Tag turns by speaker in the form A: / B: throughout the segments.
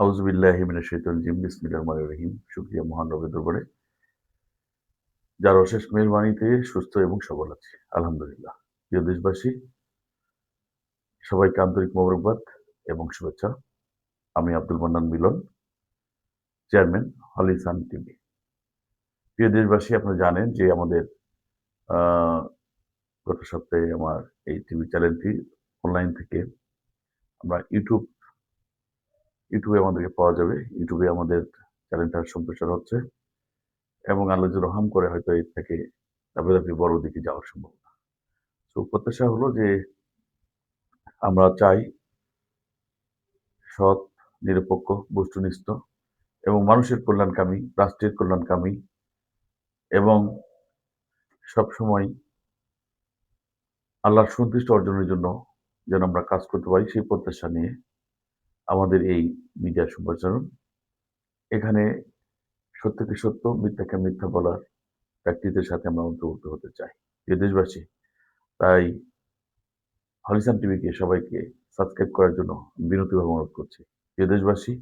A: আউযুবিল্লাহি মিনাশ শাইতানির রাজিম বিসমিল্লাহির রহমানির রহিম। শুকরিয়া মহান রবের দরবারে যার অশেষ মেহেরবানিতে সুস্থ এবং সবল আছি। আলহামদুলিল্লাহ। প্রিয় দেশবাসী, সবাইকে আন্তরিক মোবারকবাদ এবং শুভেচ্ছা। আমি আব্দুল মান্নান মিলন, চেয়ারম্যান হলিসান টিভি। প্রিয় দেশবাসী, আপনারা জানেন যে আমাদের আ গত সপ্তাহে আমার এই টিভি চ্যানেলটি অনলাইন থেকে আমরা ইউটিউবে আমাদেরকে পাওয়া যাবে। ইউটিউবে আমাদের চ্যানেলটা সম্প্রচার হচ্ছে এবং আল্লাহ যদি রহম করে হয়তো এর থেকে ধাপে বড় দিকে যাওয়ার সম্ভাবনা। তো প্রত্যাশা হলো যে আমরা চাই সৎ, নিরপেক্ষ, বস্তুনিষ্ঠ এবং মানুষের কল্যাণকামী, রাষ্ট্রের কল্যাণকামী এবং সবসময় আল্লাহর সন্তুষ্টি অর্জনের জন্য যেন আমরা কাজ করতে পারি সেই প্রত্যাশা নিয়ে আমাদের এই মিডিয়া সম্প্রচারণ। এখানে সত্যকে সত্য, মিথ্যাকে মিথ্যা বলার ব্যক্তিদের সাথে আমরা অন্তর্ভুক্ত হতে চাই। প্রিয় দেশবাসী, তাই হলিসান টিভিকে সবাইকে সাবস্ক্রাইব করার জন্য বিনতিভাবে অনুরোধ করছি। প্রিয় দেশবাসী,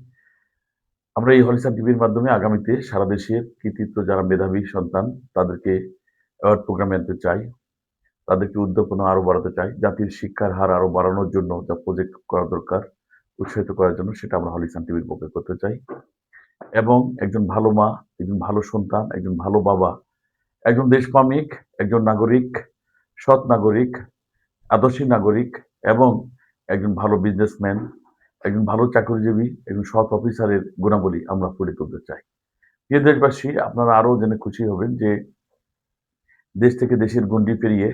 A: আমরা এই হলিসান টিভির মাধ্যমে আগামীতে সারা দেশের কৃতিত্ব যারা মেধাবী সন্তান তাদেরকে অ্যাওয়ার্ড প্রোগ্রামে আনতে চাই, তাদেরকে উদ্দীপনা আরো বাড়াতে চাই, জাতির শিক্ষার হার আরো বাড়ানোর জন্য যা প্রজেক্ট করা দরকার উৎসাহিত করার জন্য সেটা আমরা হলিসান টিভির পক্ষে করতে চাই এবং একজন ভালো মা, একজন ভালো সন্তান, একজন ভালো বাবা, একজন দেশপ্রেমিক, একজন নাগরিক, সৎ নাগরিক, আদর্শী নাগরিক এবং একজন ভালো বিজনেসম্যান, একজন ভালো চাকরিজীবী, একজন সৎ অফিসারের গুণাবলী আমরা ফুটে তুলতে চাই। প্রিয় দেশবাসী, আপনারা আরো জেনে খুশি হবেন যে দেশ থেকে দেশের গণ্ডি পেরিয়ে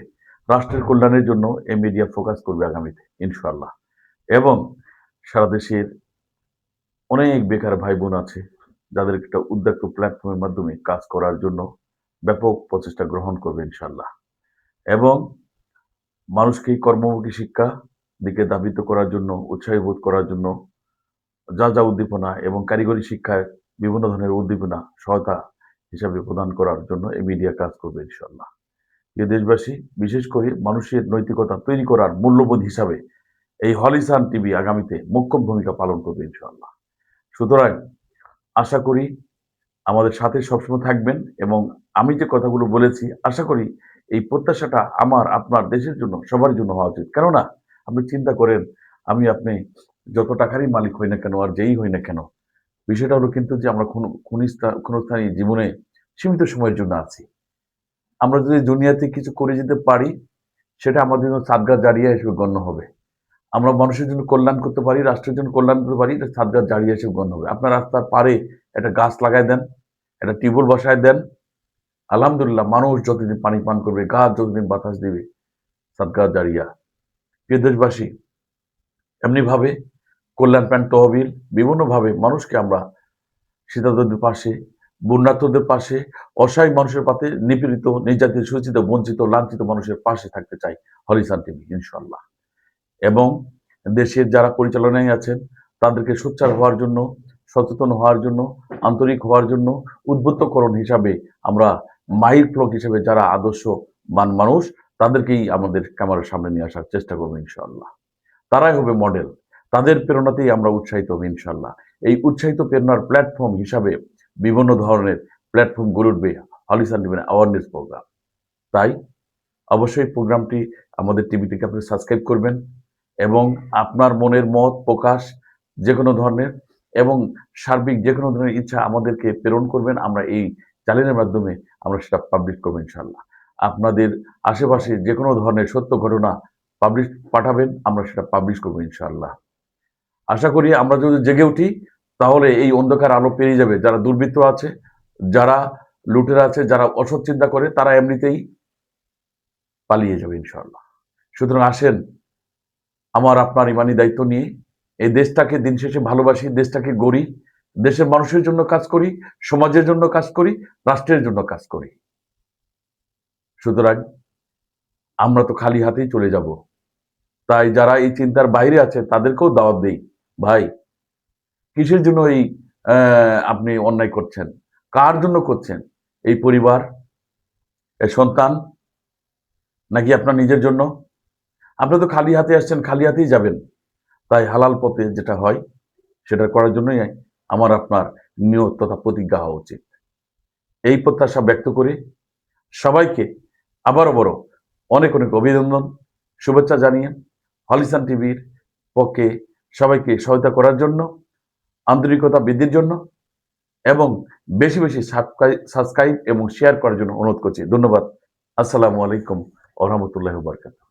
A: রাষ্ট্রের কল্যাণের জন্য এই মিডিয়া ফোকাস করবে আগামীতে ইনশাআল্লাহ। এবং সারা দেশের অনেক বেকার ভাই বোন আছে যাদের একটা উদ্যোক্ত প্ল্যাটফর্মের মাধ্যমে কাজ করার জন্য ব্যাপক প্রচেষ্টা গ্রহণ করবে ইনশাআল্লাহ। এবং মানুষকে কর্মমুখী শিক্ষা দিকে ধাবিত করার জন্য, উৎসাহী বোধ করার জন্য যা উদ্দীপনা এবং কারিগরি শিক্ষায় বিভিন্ন ধরনের উদ্দীপনা সহায়তা হিসাবে প্রদান করার জন্য এই মিডিয়া কাজ করবে ইনশাআল্লাহ। প্রিয় দেশবাসী, বিশেষ করে মানুষের নৈতিকতা তৈরি করার মূল্যবোধ হিসাবে এই হলিসান টিভি আগামীতে মোক্ষম ভূমিকা পালন করবে ইনশাআল্লাহ। সুতরাং আশা করি আমাদের সাথে সবসময় থাকবেন এবং আমি যে কথাগুলো বলেছি আশা করি এই প্রত্যাশাটা আমার, আপনার, দেশের জন্য, সবার জন্য হওয়া উচিত। কেননা আপনি চিন্তা করেন, আপনি যত টাকারই মালিক হই না কেন আর যেই হই না কেন, বিষয়টা হলো কিন্তু যে আমরা ক্ষণস্থায়ী জীবনে সীমিত সময়ের জন্য আছি। আমরা যদি দুনিয়াতে কিছু করে যেতে পারি সেটা আমাদের জন্য সাদগা জারিয়া হিসেবে গণ্য হবে। আমরা মানুষের জন্য কল্যাণ করতে পারি, রাষ্ট্রের জন্য কল্যাণ করতে পারি, এটা সাদগা জারিয়া হিসেবে গণ্য হবে। আপনার রাস্তার পাড়ে একটা গাছ লাগায় দেন, একটা টিউবওয়েল বসায় দেন, আলহামদুলিল্লাহ মানুষ যতদিন পানি পান করবে, গাছ যতদিন বাতাস দিবে, সাদগা জারিয়া। প্রিয় দেশবাসী, এমনিভাবে কল্যাণ তহবিল বিভিন্নভাবে মানুষকে আমরা শীতার্তদের পাশে, বন্যার্তদের পাশে, অসহায় মানুষের পাশে, নিপীড়িত, নির্যাতিত, শোষিত, বঞ্চিত, লাঞ্ছিত মানুষের পাশে থাকতে চাই হলিসান টিভি ইনশাআল্লাহ। এবং দেশের যারা পরিচালনায় আছেন তাদেরকে সোচ্চার হওয়ার জন্য, সচেতন হওয়ার জন্য, আন্তরিক হওয়ার জন্য উদ্বুদ্ধকরণ হিসাবে আমরা মাইল ফ্লক হিসেবে যারা আদর্শবান মানুষ তাদেরকেই আমাদের ক্যামেরার সামনে নিয়ে আসার চেষ্টা করবো ইনশাআল্লাহ। তারাই হবে মডেল, তাদের প্রেরণাতেই আমরা উৎসাহিত হব ইনশাআল্লাহ। এই উৎসাহিত প্রেরণার প্ল্যাটফর্ম হিসাবে বিভিন্ন ধরনের প্ল্যাটফর্ম গড়ে উঠবে হলিসান টিভির অ্যাওয়ারনেস প্রোগ্রাম। তাই অবশ্যই প্রোগ্রামটি আমাদের টিভি থেকে আপনি সাবস্ক্রাইব করবেন এবং আপনার মনের মত প্রকাশ যে কোনো ধরনের এবং সার্বিক যে কোনো ধরনের ইচ্ছা আমাদেরকে প্রেরণ করবেন। আমরা এই চ্যানেলের মাধ্যমে আমরা সেটা পাবলিশ করবো ইনশাআল্লাহ। আপনাদের আশেপাশে যে কোনো ধরনের সত্য ঘটনা পাঠাবেন, আমরা সেটা পাবলিশ করবো ইনশাআল্লাহ। আশা করি আমরা যদি জেগে উঠি তাহলে এই অন্ধকার আলো পেরিয়ে যাবে। যারা দুর্বৃত্ত আছে, যারা লুটেরা আছে, যারা অসৎ চিন্তা করে তারা এমনিতেই পালিয়ে যাবে ইনশাআল্লাহ। সুতরাং আসেন আমার আপনার ইমানি দায়িত্ব নিয়ে এই দেশটাকে দিন শেষে ভালোবাসি, দেশটাকে গড়ি, দেশের মানুষের জন্য কাজ করি, সমাজের জন্য কাজ করি, রাষ্ট্রের জন্য কাজ করি। সুতরাং আমরা তো খালি হাতেই চলে যাব। তাই যারা এই চিন্তার বাইরে আছে তাদেরকেও দাওয়াত দেই, ভাই কিসের জন্য এই আপনি অন্যায় করছেন, কার জন্য করছেন? এই পরিবার, এই সন্তান, নাকি আপনার নিজের জন্য? আপনি তো খালি হাতে আসছেন, খালি হাতেই যাবেন। তাই হালাল পথে যেটা হয় সেটা করার জন্যই আমার আপনার নিয়ত তথা প্রতিজ্ঞা হওয়া উচিত। এই প্রত্যাশা ব্যক্ত করে সবাইকে আবারও বড় অনেক অনেক অভিনন্দন, শুভেচ্ছা জানিয়ে হলিস্টান টিভির পক্ষে সবাইকে সহায়তা করার জন্য, আন্তরিকতা বৃদ্ধির জন্য এবং বেশি বেশি সাবস্ক্রাইব এবং শেয়ার করার জন্য অনুরোধ করছি। ধন্যবাদ। আসসালামু আলাইকুম ওয়া রাহমাতুল্লাহি ওয়া বারাকাতুহু।